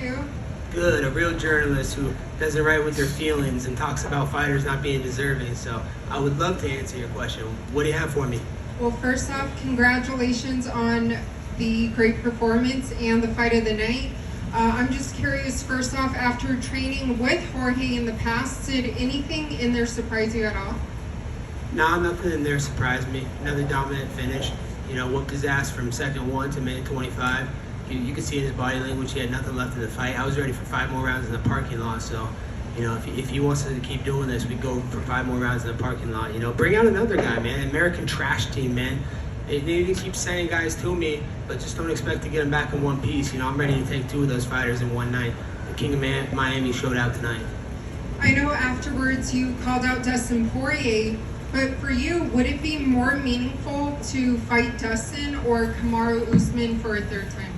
you? Good, a real journalist who doesn't write with their feelings and talks about fighters not being deserving. So I would love to answer your question. What do you have for me? Well, first off, congratulations on the great performance and the fight of the night. I'm just curious, first off, after training with Jorge in the past, did anything in there surprise you at all? Nah, nothing in there surprised me. Another dominant finish. Whooped his ass from second 1 to minute 25. You could see in his body language he had nothing left in the fight. I was ready for 5 more rounds in the parking lot. So, if he wants to keep doing this, we go for 5 more rounds in the parking lot. Bring out another guy, man. American trash team, man. They need to keep sending guys to me, but just don't expect to get them back in one piece. I'm ready to take 2 of those fighters in one night. The King of Miami showed out tonight. I know afterwards you called out Dustin Poirier, but for you, would it be more meaningful to fight Dustin or Kamaru Usman for a third time?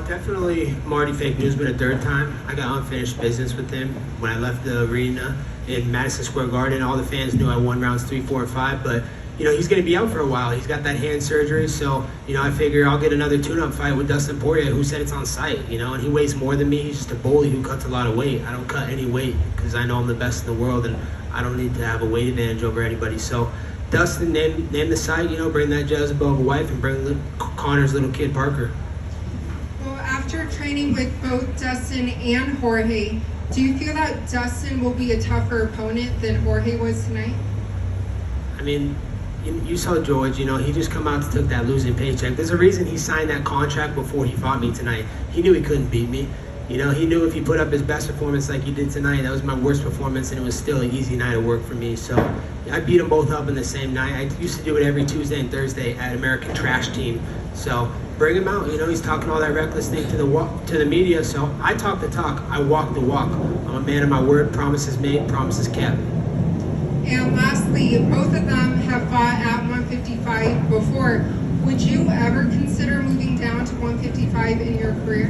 Definitely Marty Fake Newsman a third time. I got unfinished business with him when I left the arena in Madison Square Garden. All the fans knew I won rounds 3, 4, and 5, but he's going to be out for a while. He's got that hand surgery, so I figure I'll get another tune-up fight with Dustin Poirier, who said it's on site. And he weighs more than me. He's just a bully who cuts a lot of weight. I don't cut any weight because I know I'm the best in the world, and I don't need to have a weight advantage over anybody. So Dustin, name the site. Bring that Jezebel wife and bring Connor's little kid Parker. After training with both Dustin and Jorge, do you feel that Dustin will be a tougher opponent than Jorge was tonight? I mean, you saw George, he just come out to took that losing paycheck. There's a reason he signed that contract before he fought me tonight. He knew he couldn't beat me. He knew if he put up his best performance like he did tonight, that was my worst performance, and it was still an easy night of work for me. So I beat them both up in the same night. I used to do it every Tuesday and Thursday at American Trash Team. So bring him out. He's talking all that reckless thing to the media. So I talk the talk. I walk the walk. I'm a man of my word. Promises made, promises kept. And lastly, both of them have fought at 155 before. Would you ever consider moving down to 155 in your career?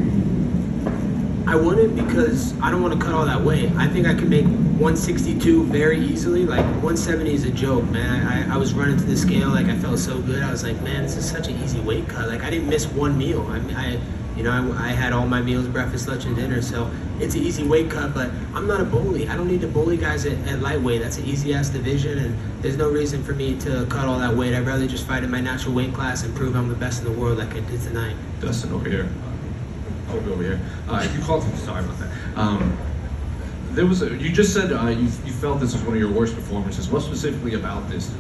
I wouldn't, because I don't want to cut all that weight. I think I can make 162 very easily. Like 170 is a joke, man. I was running to the scale, like I felt so good. I was like, man, this is such an easy weight cut. Like I didn't miss one meal. I had all my meals, breakfast, lunch, and dinner. So it's an easy weight cut, but I'm not a bully. I don't need to bully guys at lightweight. That's an easy ass division, and there's no reason for me to cut all that weight. I'd rather just fight in my natural weight class and prove I'm the best in the world like I did tonight. Dustin over here. Colby over here. You called him. Sorry about that. You just said you felt this was one of your worst performances. What specifically about this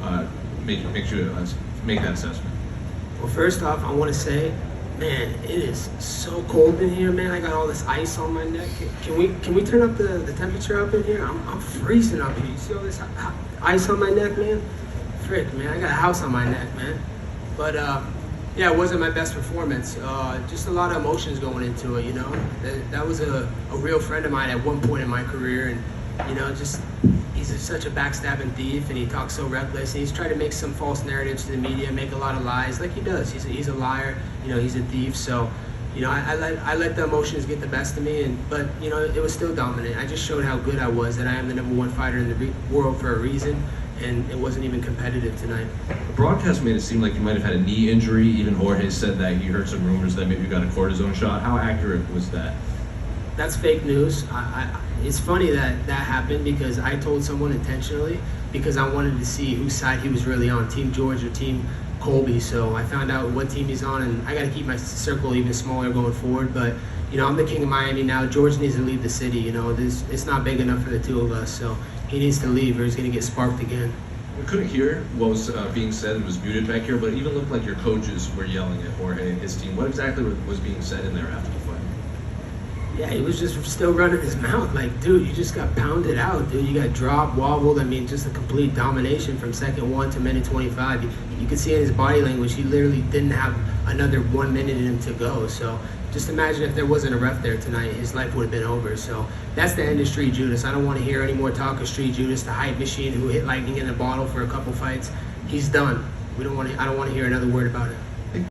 makes you make that assessment? Well, first off, I want to say, man, it is so cold in here, man. I got all this ice on my neck. Can we turn up the temperature up in here? I'm freezing up here. You see all this ice on my neck, man? Frick, man, I got a house on my neck, man. But yeah, it wasn't my best performance. Just a lot of emotions going into it, That was a real friend of mine at one point in my career, and he's such a backstabbing thief, and he talks so reckless, and he's trying to make some false narratives to the media, make a lot of lies, like he does. He's a liar, he's a thief. So, I let the emotions get the best of me, but it was still dominant. I just showed how good I was, that I am the #1 fighter in the world for a reason. And it wasn't even competitive tonight. The broadcast made it seem like you might have had a knee injury. Even Jorge said that he heard some rumors that maybe you got a cortisone shot. How accurate was that? That's fake news. It's funny that happened, because I told someone intentionally, because I wanted to see whose side he was really on, Team George or Team Colby. So I found out what team he's on, and I got to keep my circle even smaller going forward. But I'm the King of Miami now. George needs to leave the city. It's not big enough for the two of us. So he needs to leave, or he's going to get sparked again. We couldn't hear what was being said. It was muted back here, but it even looked like your coaches were yelling at Jorge and his team. What exactly was being said in there after the fight? Yeah, he was just still running his mouth. Like, dude, you just got pounded out, dude. You got dropped, wobbled. I mean, just a complete domination from second 1 to minute 25. You could see in his body language, he literally didn't have another 1 minute in him to go. So just imagine if there wasn't a ref there tonight, his life would have been over. So that's the end of Street Judas. I don't want to hear any more talk of Street Judas, the hype machine who hit lightning in a bottle for a couple fights. He's done. I don't want to hear another word about it.